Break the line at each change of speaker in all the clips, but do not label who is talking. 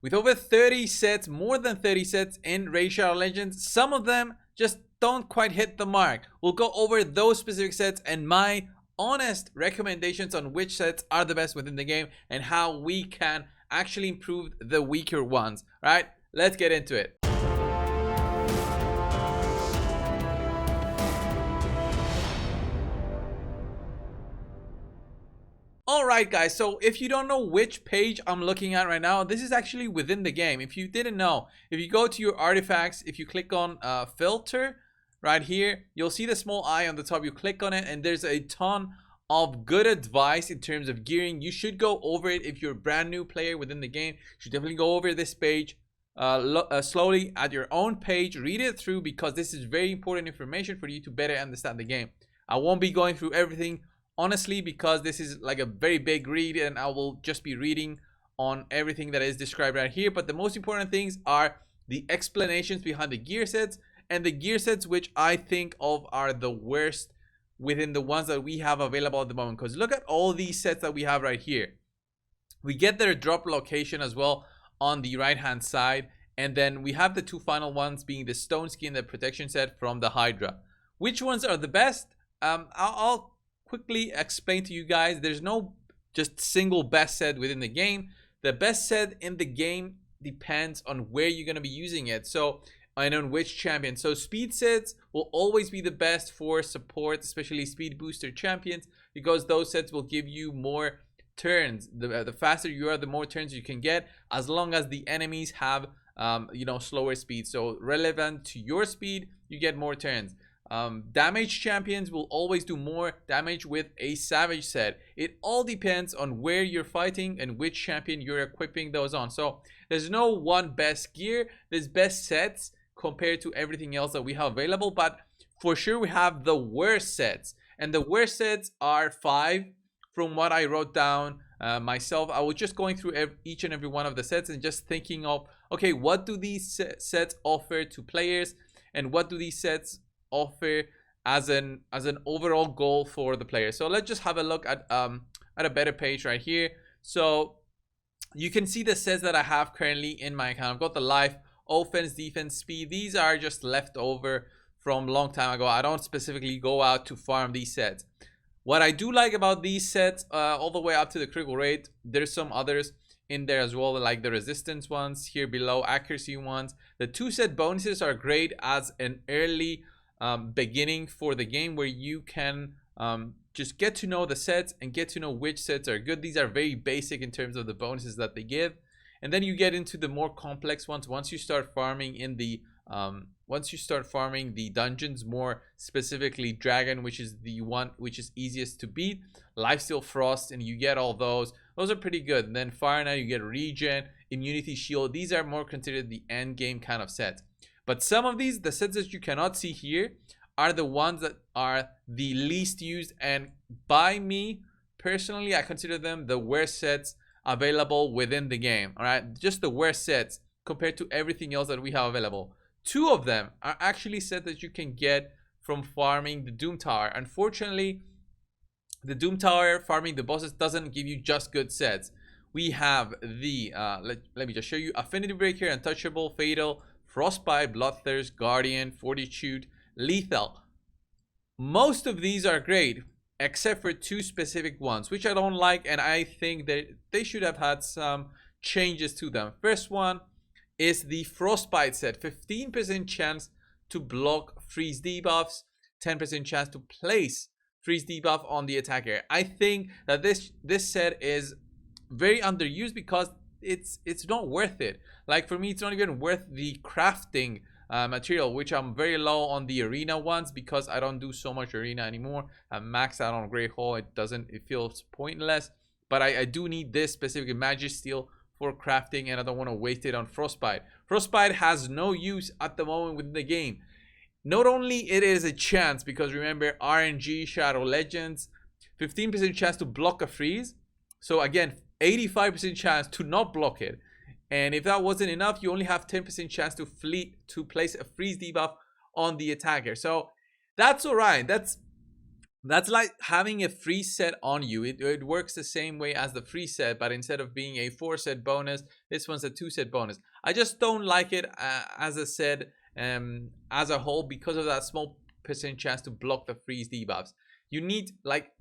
With over 30 sets, more than 30 sets in Raid Shadow Legends, some of them just don't quite hit the mark. We'll go over those specific sets and my honest recommendations on which sets are the best within the game and how we can actually improve the weaker ones. All right, let's get into it. Alright guys, so if you don't know which page I'm looking at right now, this is actually within the game. If you didn't know, if you go to your artifacts, if you click on filter right here, you'll see the small eye on the top. You click on it and there's a ton of good advice in terms of gearing. You should go over it if you're a brand new player within the game. You should definitely go over this page slowly at your own page, read it through, because this is very important information for you to better understand the game. I won't be going through everything honestly, because this is like a very big read and I will just be reading on everything that is described right here. But the most important things are the explanations behind the gear sets and the gear sets which I think of are the worst within the ones that we have available at the moment. Because look at all these sets that we have right here. We get their drop location as well on the right hand side, and then we have the two final ones being the stone skin, the protection set from the Hydra. Which ones are the best? I'll quickly explain to you guys. There's no just single best set within the game. The best set in the game depends on where you're going to be using it, so and on which champion. So speed sets will always be the best for support, especially speed booster champions, because those sets will give you more turns. The faster you are, the more turns you can get, as long as the enemies have slower speed. So relevant to your speed, you get more turns. Damage champions will always do more damage with a savage set. It all depends on where you're fighting and which champion you're equipping those on. So there's no one best gear. There's best sets compared to everything else that we have available, but for sure we have the worst sets, and the worst sets are 5 from what I wrote down myself. I was just going through each and every one of the sets and just thinking of, okay, what do these sets offer to players, and what do these sets offer as an overall goal for the player. So let's just have a look at a better page right here. So you can see the sets that I have currently in my account. I've got the life, offense, defense, speed. These are just left over from a long time ago. I don't specifically go out to farm these sets. What I do like about these sets, all the way up to the critical rate, there's some others in there as well, like the resistance ones here below, accuracy ones. The 2 set bonuses are great as an early beginning for the game, where you can just get to know the sets and get to know which sets are good. These are very basic in terms of the bonuses that they give, and then you get into the more complex ones once you start farming in the dungeons, more specifically dragon, which is the one which is easiest to beat, lifesteal, frost, and you get all those are pretty good. And then fire now, you get regen, immunity, shield. These are more considered the end game kind of sets. But some of these, the sets that you cannot see here, are the ones that are the least used, and by me personally, I consider them the worst sets available within the game. All right, just the worst sets compared to everything else that we have available. 2 of them are actually sets that you can get from farming the Doom Tower. Unfortunately, the Doom Tower farming the bosses doesn't give you just good sets. We have the let me just show you: Affinity Breaker, Untouchable, Fatal, Frostbite, Bloodthirst, Guardian, Fortitude, Lethal. Most of these are great except for 2 specific ones which I don't like, and I think that they should have had some changes to them. First one is the Frostbite set. 15% chance to block freeze debuffs, 10% chance to place freeze debuff on the attacker. I think that this set is very underused because it's not worth it. Like for me, it's not even worth the crafting material, which I'm very low on the arena ones because I don't do so much arena anymore. I'm maxed out on Great Hall. It feels pointless, but I do need this specific magic steel for crafting, and I don't want to waste it on Frostbite. Frostbite has no use at the moment within the game. Not only it is a chance, because remember, RNG Shadow Legends, 15% chance to block a freeze. So again, 85% chance to not block it. And if that wasn't enough, you only have 10% chance to place a freeze debuff on the attacker. So that's alright. That's That's like having a free set on you. It works the same way as the free set, but instead of being a 4 set bonus, this one's a 2 set bonus. I just don't like it, as I said, as a whole, because of that small percent chance to block the freeze debuffs. You need like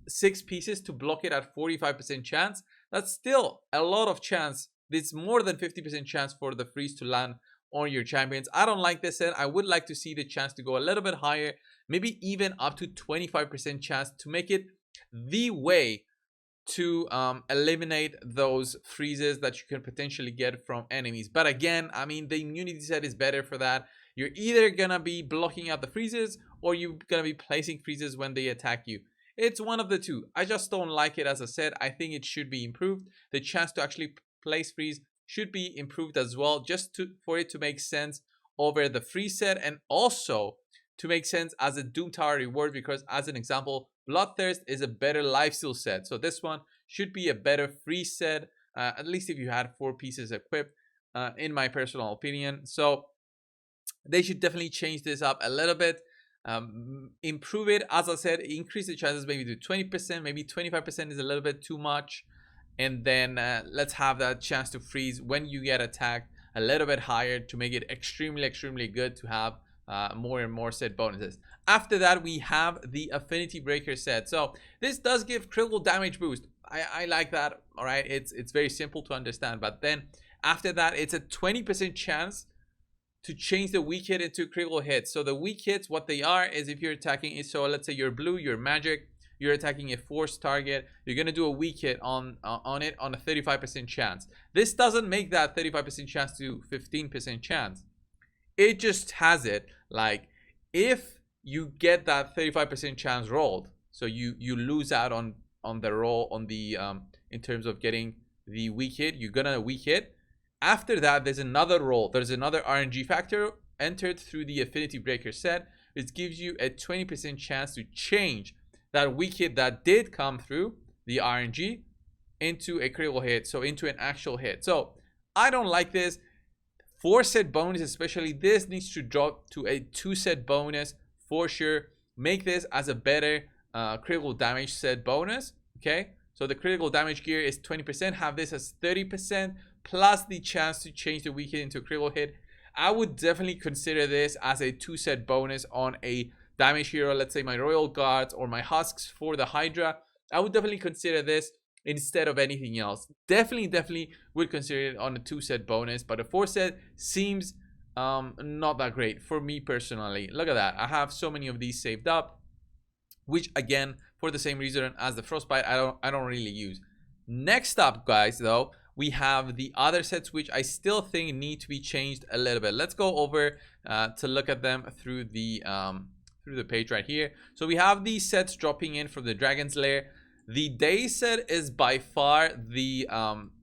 6 pieces to block it at 45% chance. That's still a lot of chance. It's more than 50% chance for the freeze to land on your champions. I don't like this set. I would like to see the chance to go a little bit higher, maybe even up to 25% chance, to make it the way to eliminate those freezes that you can potentially get from enemies. But again, I mean, the immunity set is better for that. You're either gonna be blocking out the freezes, or you're gonna be placing freezes when they attack you. It's one of the two. I just don't like it. As I said, I think it should be improved. The chance to actually place freeze should be improved as well, just for it to make sense over the free set, and also to make sense as a Doom Tower reward, because as an example, Bloodthirst is a better lifesteal set. So this one should be a better free set, at least if you had 4 pieces equipped, in my personal opinion. So they should definitely change this up a little bit, improve it. As I said, increase the chances maybe to 20%, maybe 25% is a little bit too much. And then let's have that chance to freeze when you get attacked a little bit higher, to make it extremely good to have more and more set bonuses. After that, we have the Affinity Breaker set. So this does give critical damage boost. I like that. All right, it's very simple to understand. But then after that, it's a 20% chance to change the weak hit into critical hits. So the weak hits, what they are is, if you're attacking, so let's say you're blue, you're magic, you're attacking a force target, you're gonna do a weak hit on it on a 35% chance. This doesn't make that 35% chance to 15% chance. It just has it like, if you get that 35% chance rolled, so you lose out on the roll on the in terms of getting the weak hit, you're gonna weak hit. After that, there's another roll, there's another RNG factor entered through the Affinity Breaker set, which gives you a 20% chance to change that weak hit that did come through the RNG into a critical hit, so into an actual hit. So I don't like this. 4-set bonus, especially, this needs to drop to a 2-set bonus for sure. Make this as a better critical damage set bonus. Okay, so the critical damage gear is 20%, have this as 30%, plus the chance to change the weak hit into a critical hit. I would definitely consider this as a 2-set bonus on a damage hero, let's say my Royal Guards or my Husks for the Hydra. I would definitely consider this instead of anything else. Definitely would consider it on a 2-set bonus, but a 4-set seems not that great for me personally. Look at that, I have so many of these saved up, which again, for the same reason as the Frostbite, I don't really use. Next up, guys, though, we have the other sets, which I still think need to be changed a little bit. Let's go over to look at them through the page right here. So we have these sets dropping in from the Dragon's Lair. The day set is by far the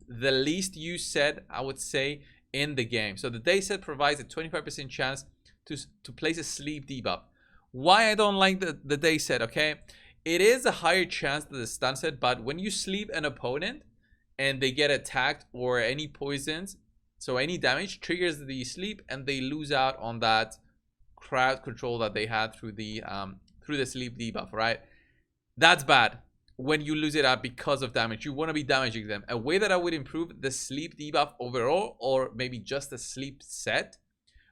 least used set, I would say, in the game. So the day set provides a 25% chance to place a sleep debuff. Why I don't like the day set, okay? It is a higher chance than the stun set, but when you sleep an opponent and they get attacked or any poisons, so any damage, triggers the sleep and they lose out on that crowd control that they had through the sleep debuff, right? That's bad when you lose it out because of damage. You want to be damaging them. A way that I would improve the sleep debuff overall, or maybe just the sleep set,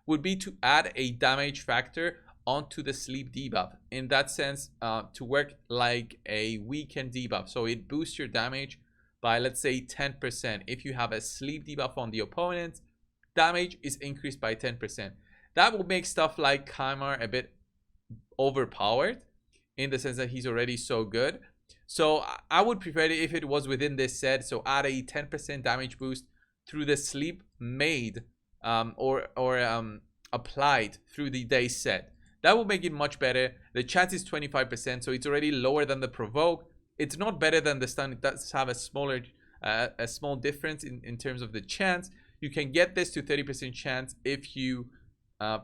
would be to add a damage factor onto the sleep debuff. In that sense, to work like a weekend debuff. So it boosts your damage by, let's say, 10%. If you have a sleep debuff on the opponent, damage is increased by 10%. That will make stuff like Kymar a bit overpowered, in the sense that he's already so good. So I would prefer it if it was within this set. So add a 10% damage boost through the sleep made or applied through the day set. That will make it much better. The chance is 25%, so it's already lower than the provoke. It's not better than the stun. It does have a small difference in terms of the chance. You can get this to 30% chance if you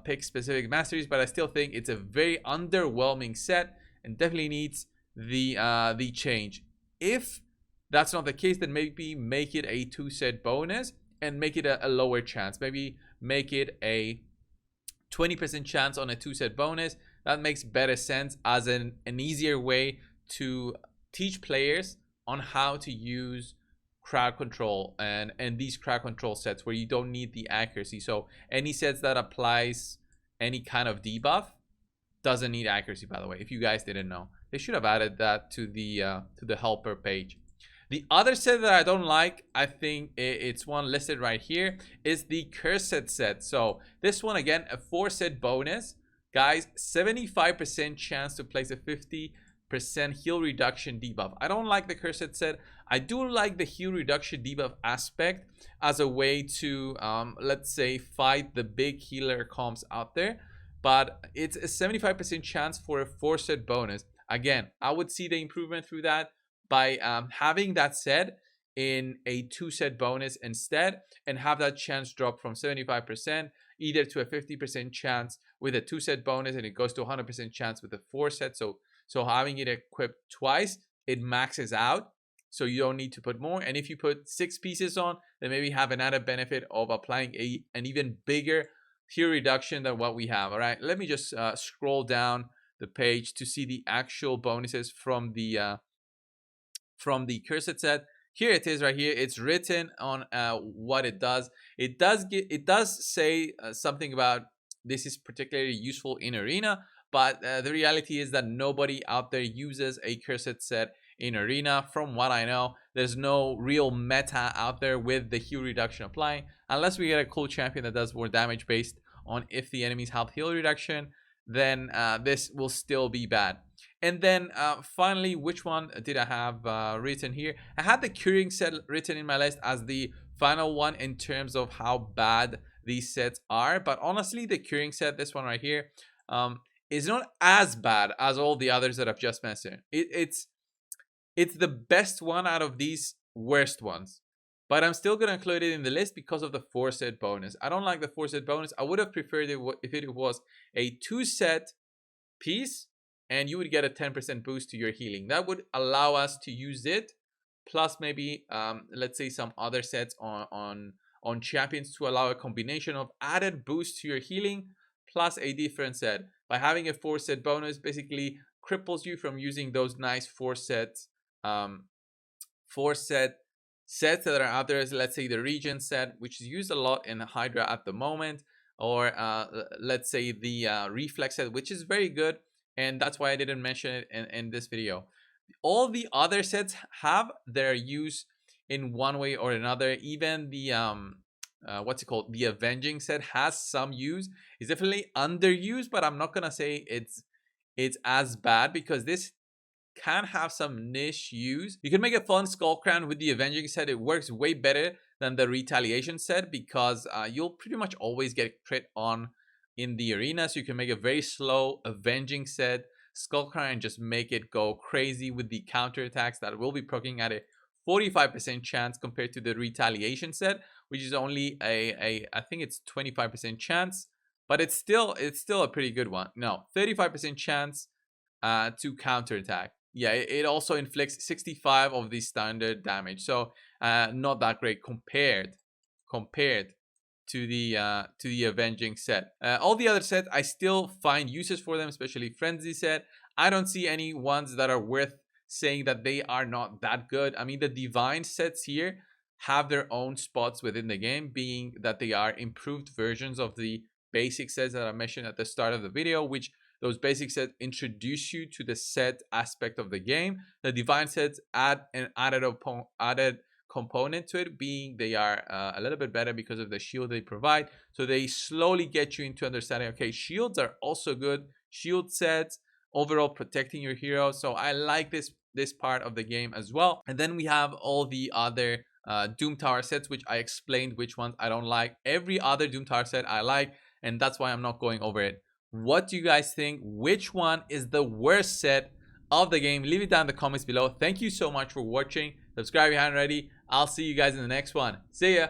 pick specific masteries, but I still think it's a very underwhelming set and definitely needs the change. If that's not the case, then maybe make it a 2-set bonus and make it a lower chance. Maybe make it a 20% chance on a 2-set bonus, that makes better sense as an easier way to teach players on how to use crowd control and these crowd control sets where you don't need the accuracy. So any sets that applies any kind of debuff doesn't need accuracy, by the way, if you guys didn't know. They should have added that to the helper page. The other set that I don't like, I think it's one listed right here, is the cursed set. So this one, again, a 4-set bonus. Guys, 75% chance to place a 50% heal reduction debuff. I don't like the cursed set. I do like the heal reduction debuff aspect as a way to, let's say, fight the big healer comps out there. But it's a 75% chance for a 4-set bonus. Again, I would see the improvement through that by having that set in a 2-set bonus instead, and have that chance drop from 75% either to a 50% chance with a 2-set bonus, and it goes to 100% chance with a 4-set. So having it equipped twice, it maxes out, so you don't need to put more. And if you put 6 pieces on, then maybe have an added benefit of applying an even bigger heal reduction than what we have. All right, let me just scroll down the page to see the actual bonuses from the cursed set. Here it is right here. It's written on what it does. It does say something about this is particularly useful in arena, but the reality is that nobody out there uses a cursed set in arena. From what I know, there's no real meta out there with the heal reduction applying, unless we get a cool champion that does more damage based on if the enemies have heal reduction. Then this will still be bad. And then finally, which one did I have written here? I had the curing set written in my list as the final one in terms of how bad these sets are. But honestly, the curing set, this one right here, is not as bad as all the others that I've just mentioned. It's the best one out of these worst ones. But I'm still going to include it in the list because of the 4-set bonus. I don't like the 4-set bonus. I would have preferred it if it was a 2-set piece, and you would get a 10% boost to your healing. That would allow us to use it, plus maybe let's say some other sets on champions to allow a combination of added boost to your healing plus a different set. By having a 4-set bonus, basically cripples you from using those nice 4-set sets that are out there. Let's say the Regen set, which is used a lot in Hydra at the moment, or let's say the Reflex set, which is very good. And that's why I didn't mention it in this video. All the other sets have their use in one way or another. Even the what's it called? The Avenging set has some use. It's definitely underused, but I'm not gonna say it's as bad, because this can have some niche use. You can make a fun Skull Crown with the Avenging set. It works way better than the Retaliation set, because you'll pretty much always get crit on in the arena. So you can make a very slow Avenging set Skull Crown and just make it go crazy with the counter attacks that will be proccing at a 45% chance compared to the Retaliation set, which is only I think it's 25% chance, but it's still a pretty good one. No, 35% chance to counter attack. Yeah, it also inflicts 65 of the standard damage, so not that great compared to the Avenging set. All the other sets, I still find uses for them, especially Frenzy set. I don't see any ones that are worth saying that they are not that good. I mean, the Divine sets here have their own spots within the game, being that they are improved versions of the basic sets that I mentioned at the start of the video, which those basic sets introduce you to the set aspect of the game. The Divine sets add an added component to it, being they are a little bit better because of the shield they provide. So they slowly get you into understanding, okay, shields are also good. Shield sets, overall protecting your hero. So I like this part of the game as well. And then we have all the other Doom Tower sets, which I explained which ones I don't like. Every other Doom Tower set I like, and that's why I'm not going over it. What do you guys think? Which one is the worst set of the game? Leave it down in the comments below. Thank you so much for watching. Subscribe if you haven't already. I'll see you guys in the next one. See ya.